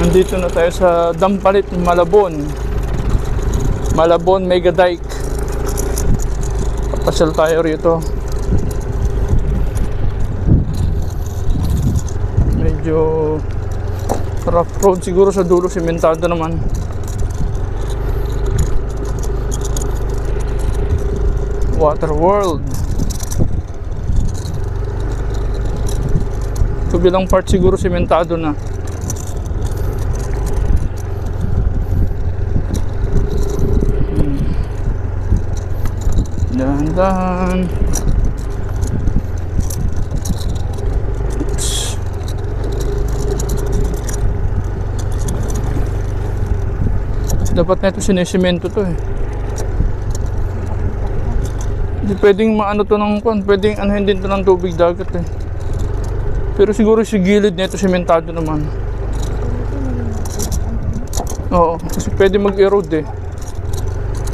Nandito na tayo sa Dampalit, Malabon. Malabon Mega Dike. Papasyal tayo rito. Medyo rough road siguro sa dulo, sementado naman. Water World. Kabilang part siguro sementado na. Dahan-dahan. Dapat na ito sinesemento to eh. Hindi pwedeng maano to ng kwan. Pwedeng anuhin din to ng tubig dagat eh. Pero siguro si gilid na ito sementado naman. Oo, kasi pwede mag-erode eh.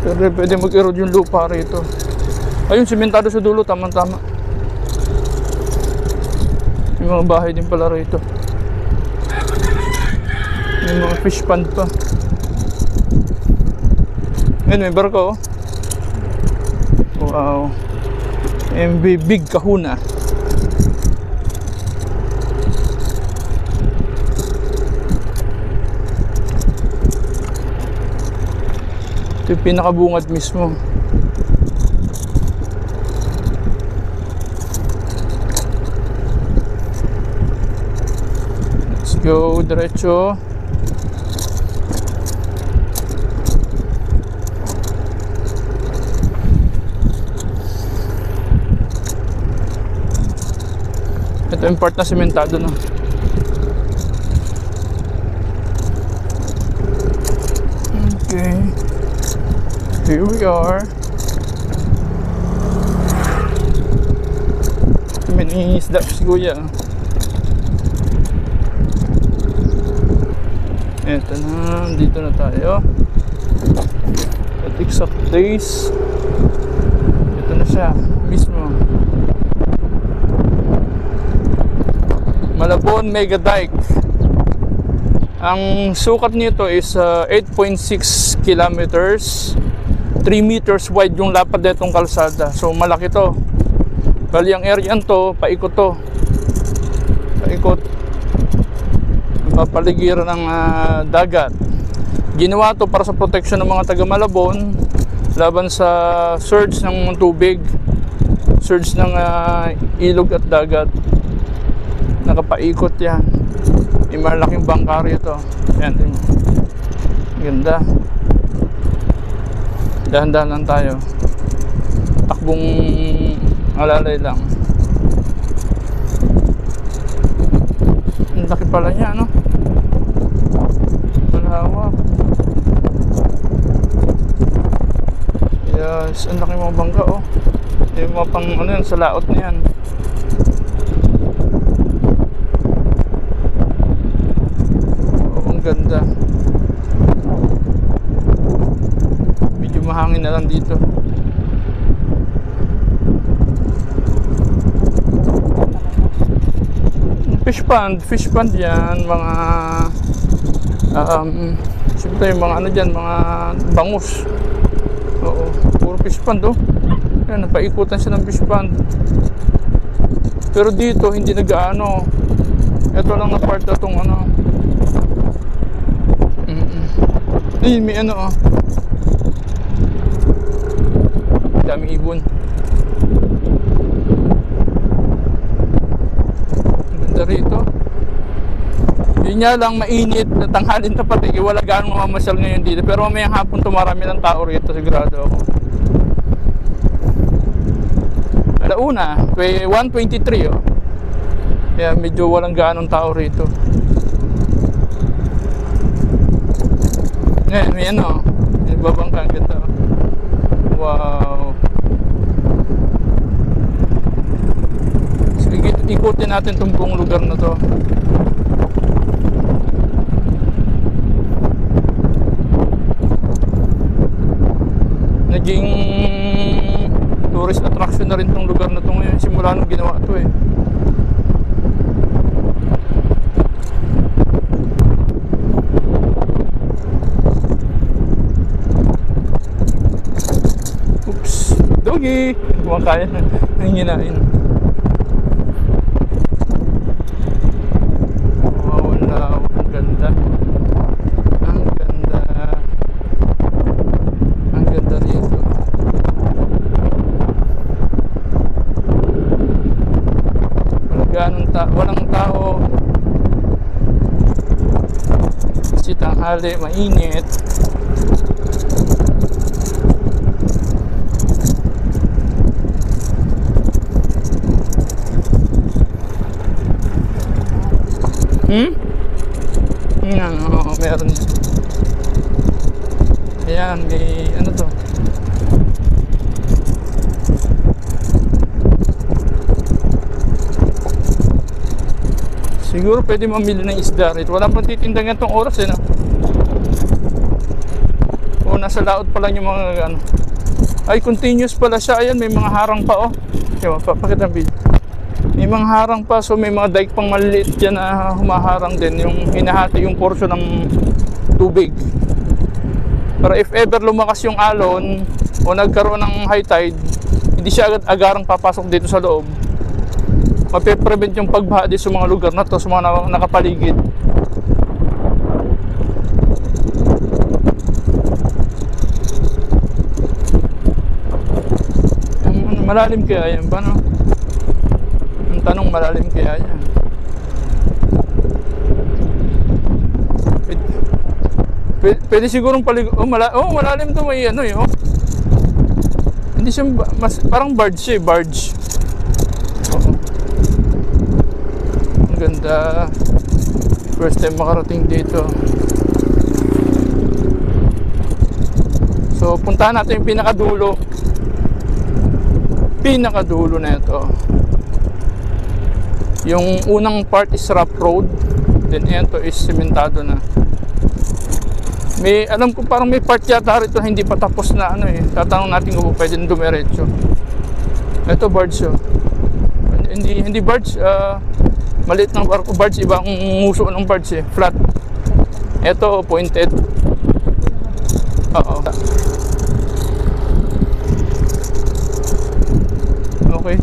Pero pwede mag-erode yung lupa rito. Ayun, sementado sa dulo, tama-tama. May mga bahay din pala rito. May mga fish pond pa. Ayun, may barko oh. Wow. MV Big Kahuna. Ito yung pinakabungad mismo. Let's go, diretso. Ito yung part na sementado na. Okay. Here we are. May isda si Kuya. Eto na, dito na tayo. At exact days. Ito na siya, mismo. Malabon Mega Dike. Ang sukat nito is 8.6 kilometers. 3 meters wide yung lapad netong kalsada. So malaki to. Bali ang area to, paikot to. Paikot. Papaligiran ng dagat. Ginawa to para sa protection ng mga taga Malabon laban sa surge ng tubig, surge ng ilog at dagat. Nakapaikot yan. May malaking bangka rito. Yan. Ganda. Dahan-dahan lang tayo. Takbong alalay lang. Ang laki pala niya, no? Malawak. Yes, ang laki mga bangka, oh. Yung mga pang, ano yan, sa laot na yan. Oh, ang ganda. Mahangin na lang dito. Fish pond yan, mga siyempre yung mga ano dyan, mga bangus. Oo, puro fish pond oh. Yan, napaikutan siya ng fish pond. Pero dito hindi nag-ano. Ito lang na part na itong ano. Ay, may ano oh. Daming ibon. Ganda rito. Yun nga lang, mainit. Tanghalin tapat eh. Wala gaano mamamasyal ngayon dito. Pero mamayang hapon marami ng tao rito. Sigurado ako. Alauna, 1:23 oh. Kaya medyo walang gaanong tao rito. Ngayon, may ano. May babangkang ganda oh. Wow. Sige, ikutin natin itong buong lugar na to. Naging tourist attraction na rin itong lugar na to ngayon. Simula nung ginawa ito eh. Yogi! Kumakain na. Hinginain. Wow, wow. Ang ganda. Ang ganda. Ang ganda rito. Walang tao. Kasi tanghali, mainit. Yan, oo, meron yan. Ayan, may ano to. Siguro pwede mamili ng isda rito. Walang pang titindagan tong oras no? O nasa laot pa lang yung mga ano. Ay, continuous pala siya. Ayan, may mga harang pa Diba, pakita ang video. May mga harang pa, so may mga dike pang maliliit dyan na humaharang din. Yung hinahati yung portion ng tubig. Para if ever lumakas yung alon o nagkaroon ng high tide, hindi siya agad agarang papasok dito sa loob. Mape-prevent yung pagbaha dito sa mga lugar na to, sa mga nakapaligid. Malalim kaya yan? Paano? Ang tanong, malalim kaya yan? Pwede sigurong malalim to, may ano yun. Hindi siya, parang barge siya, barge. Ang ganda. First time makarating dito. So puntahan natin yung pinakadulo. Pinakadulo na ito. Yung unang part is rough road. Then ito is sementado na. May, alam ko parang may part yata rito hindi pa tapos na ano Tatanong natin kung pwede dumiretso. Ito barge Hindi barge, maliit ng barko barge, iba ang muso ng barge flat. Ito pointed. Oo. Okay.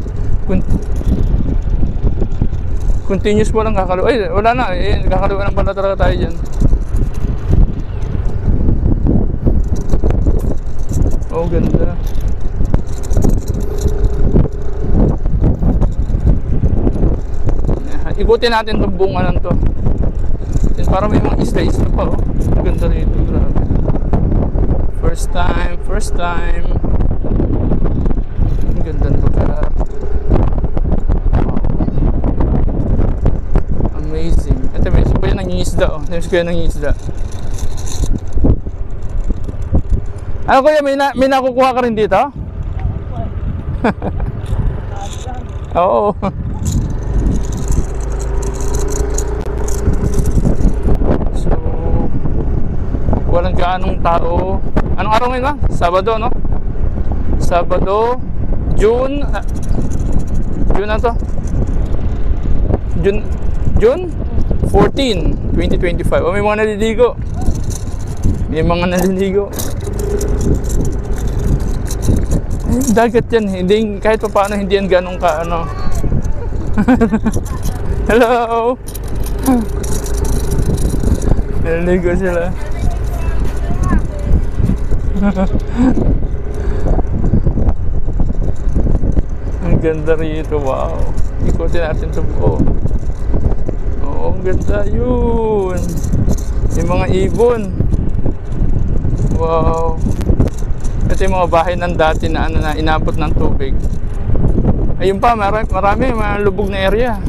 Continuous mo lang kakaliwa. Ay, wala na. Kakaliwa ng pala talaga tayo dyan. Oh, ganda. Ikutin natin itong bunga to. Then para may mga isla-isla pa Ang ganda rito, grabe. First time. Ang ganda ng lugar. Wow. Amazing. Ito may kuya nangingisda May kuya nangingisda. Ano kuya, may nakukuha ka rin dito? Oo. Walang gaanong tao. Anong araw ngayon Sabado, no? Sabado, June na to. June 14, 2025. May mga naliligo. Dagat yan. Hindi, kahit pa paano hindi yan ganong ka ano. Hello. Naliligo sila. Ang ganda rito, wow. Ikutin natin ito buo. Oo, ang ganda yun. Yung mga ibon. Wow. Ito yung mga bahay ng dati na inabot ng tubig. Ayun pa, marami mga lubog na area.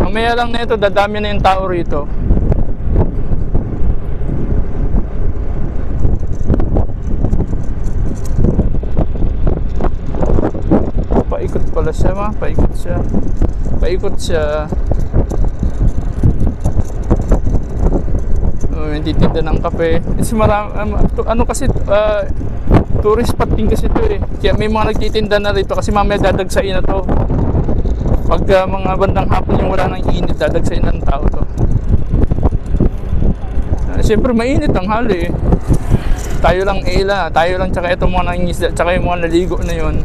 Mamaya lang na ito, dadami na yung tao rito. Paikot pala siya Paikot siya. May titinda ng kape. Kasi marami, ano kasi Tourist spot din kasi ito eh. Kaya may mga nagtitinda na rito kasi mamaya dadagsain na to. Pag mga bandang hapon yung wala nang init, dadagsain ng tao to. Siyempre mainit ang hali eh. Tayo lang tsaka itong mga nangingisda, tsaka yung mga naligo na yun.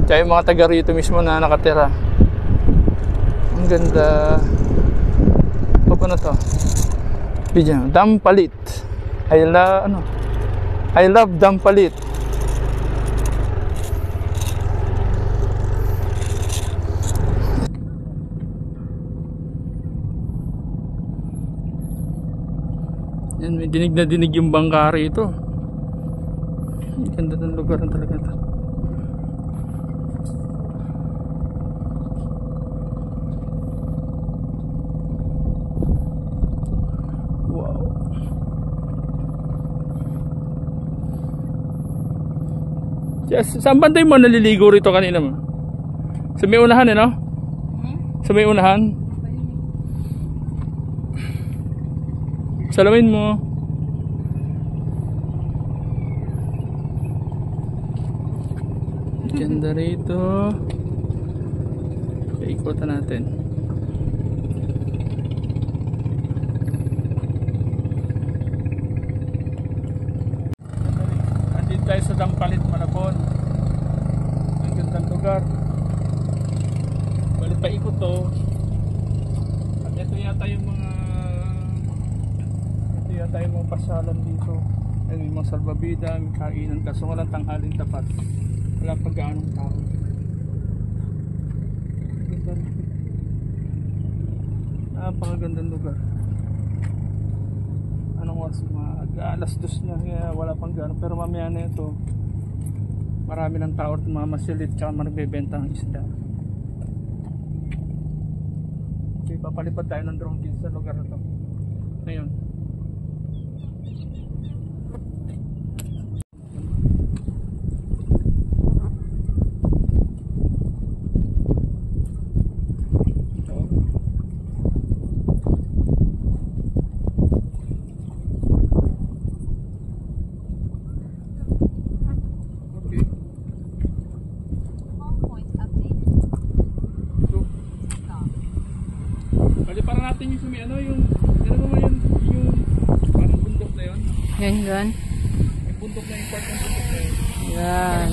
Tsaka yung mga taga rito mismo na nakatira. Ang ganda. Ano to? Bigyan, Dampalit. I love Dampalit. Yan, may dinig na dinig yung bangka rito. Ang ganda ng lugar na talaga ito. Wow. Yes, saan banda yung mga naliligo rito kanina mo? Sa may unahan no? Sa may unahan? Salamin mo. Ganda rito. Ikutan natin. Andito tayo sa Dampalit, Malabon. Ang gandang lugar. Balik pa ikot to. At ito yata yung mga tayong mga pasyalan dito. May mga salbabida, may kainan, kaso walang tanghaling tapat. Wala pag gaanong tao. Napakagandang lugar. Anong oras? Alas 2 na, kaya wala pang gaano. Pero mamaya na ito, marami ng tao at mga masilit tsaka magbebenta ng isda. Okay, papalipad tayo ng drone din sa lugar na ito. Ngayon. Yan. May bundok na yung part ng bundok na yun. Yan.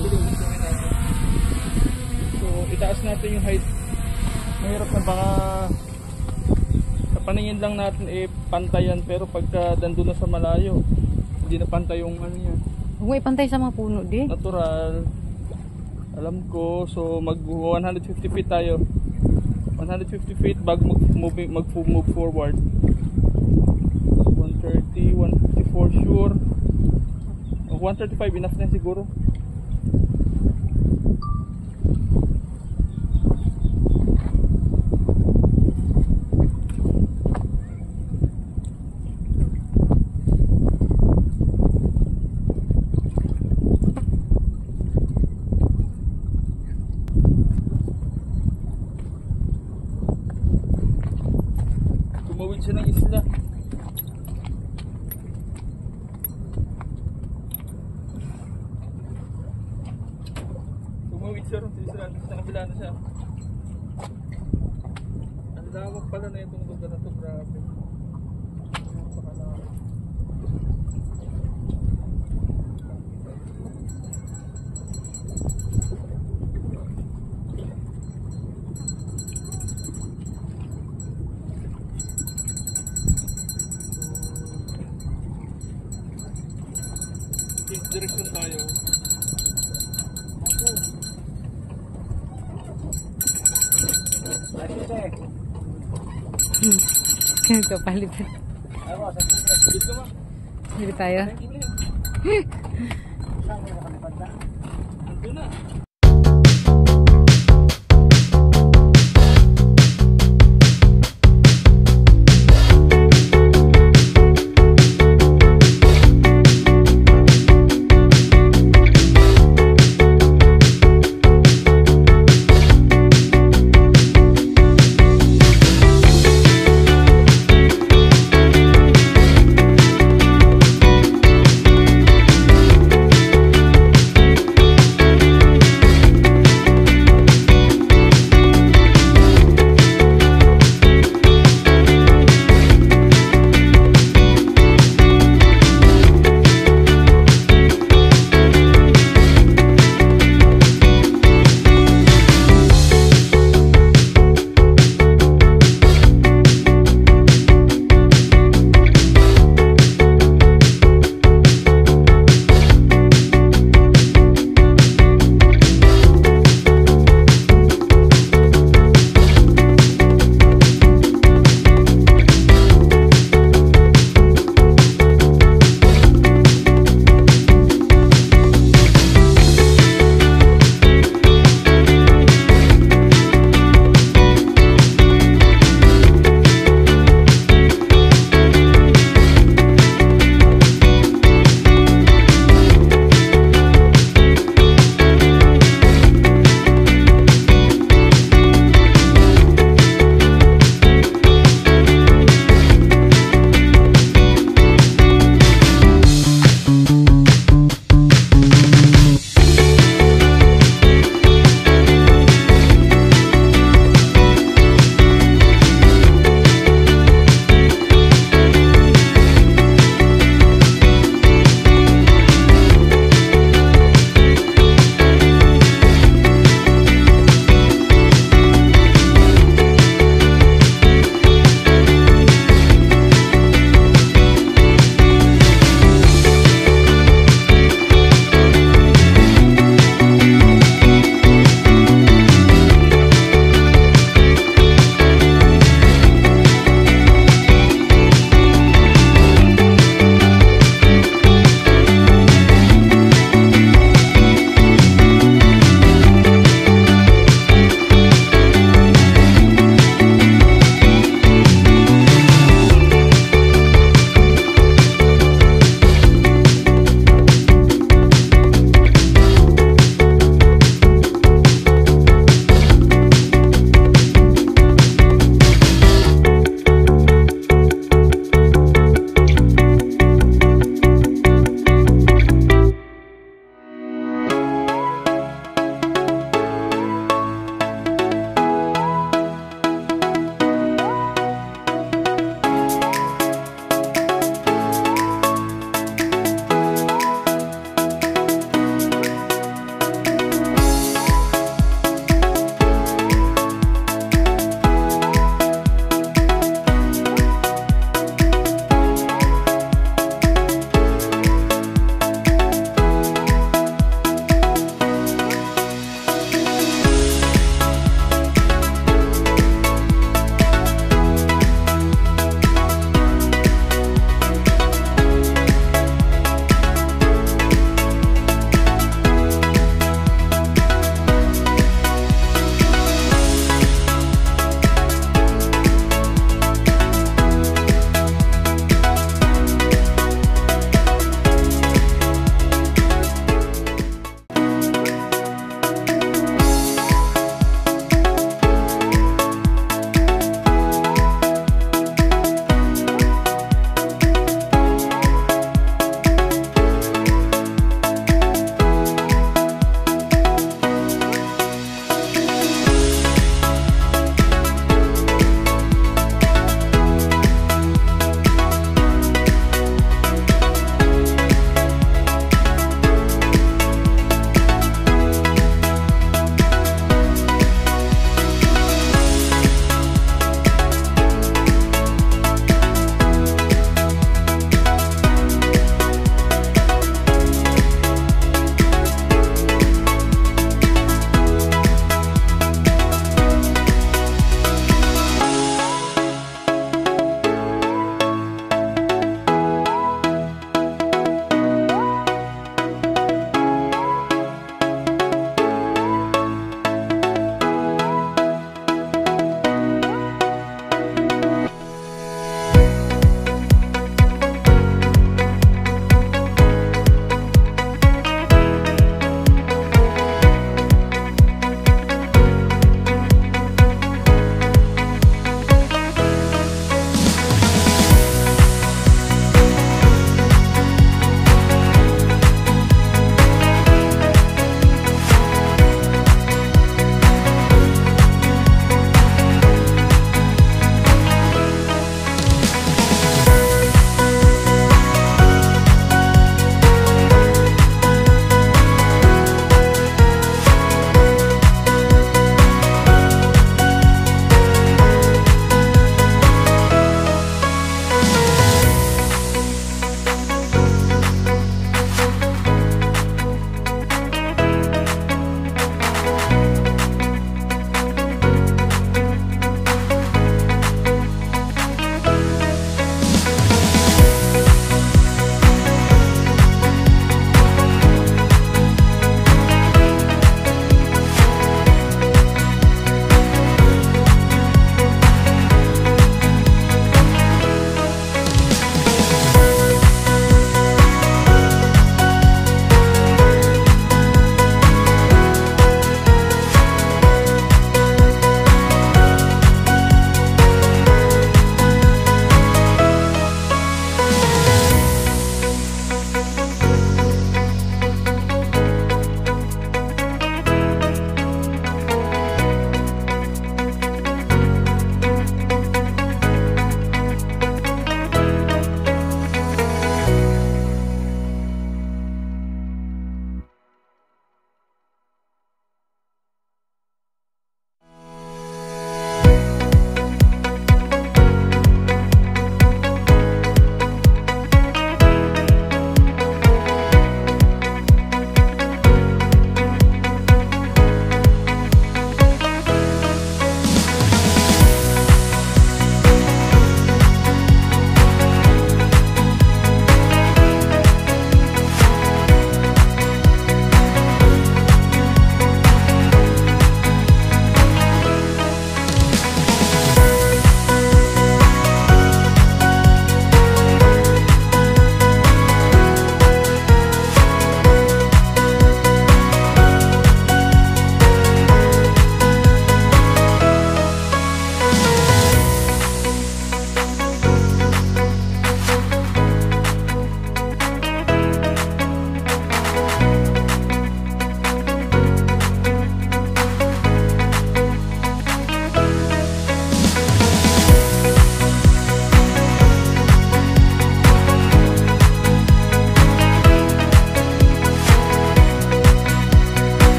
So, itaas natin yung height. Mahirap na baka sa paningin lang natin pantayan, pero pagka dandun na sa malayo, hindi na pantay yung ano yan. Huwag mo ipantay sa mga puno di. Natural. Alam ko, so mag 150 feet tayo. 150 feet bago mag-move forward. 130, 154 sure. 135 enough na siguro. Tumawid siya ng isla. Sa kabila na siya. Ang lawak pala na itong lugar na ito, grabe. Napakalawak. Direksyon tayo. Ganito palitan. Dito tayo. Nandun na.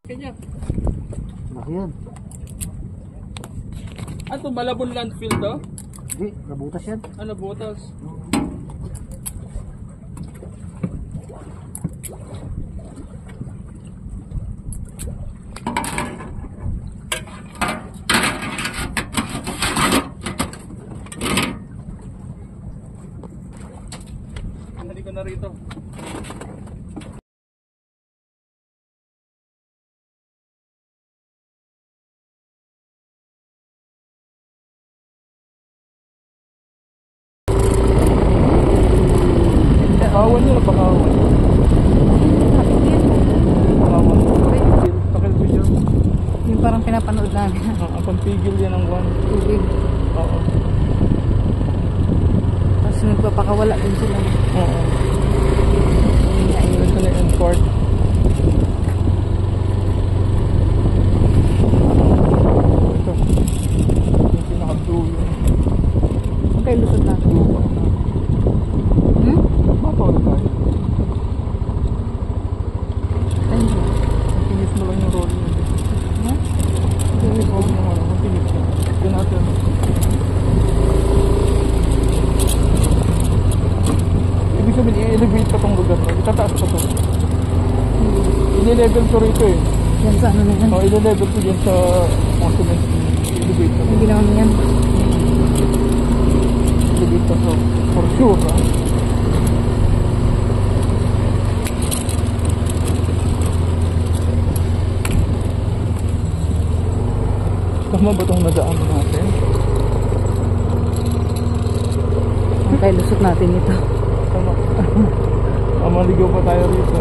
Kanya. Laki yan. Ano, Malabon landfill to? Hindi, nabutas yan. Ano, butas? Hindi ko na rito. Pakawan nyo, pakawan. Pakawan. Takil vision. Yung parang pinapanood namin. Ang pampigil yan ang one. Tubig. Oo. Tapos nagpapakawala din sila. Oo. Yun nga yun. Ito na yung port. Ito. Yung pinaka-dulo. Ang kayo lusot natin. Lupa. Hmm? Matawa na tayo. Ayun. Tinis mo lang yung roll niya. Ha? Tinis mo lang yung ano. Tinis mo. Yan natin. Ibig sabihin, i-elevate pa tong lugar mo. Itataas pa to. I-level ko rito eh. Yan sa ano na yan. O, i-level ko dyan sa mga cement. I-elevate pa. Yung ginawa niyan. I-elevate pa to. For sure, ha? Tama ba itong nadaan natin? Ang kayo lusot natin ito. Tama. Maligaw pa tayo rito.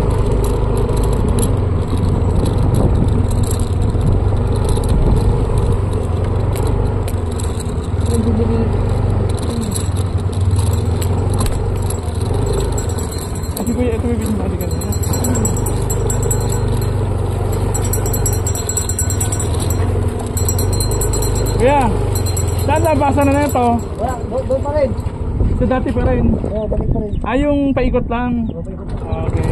Kasi kuya, ito may binimali ka na. Kuya, saan nabasa na ito? Wala, doon pa rin. Sa dati pa rin. Oo, balik pa rin. Yung paikot lang. Oo, paikot. Okay.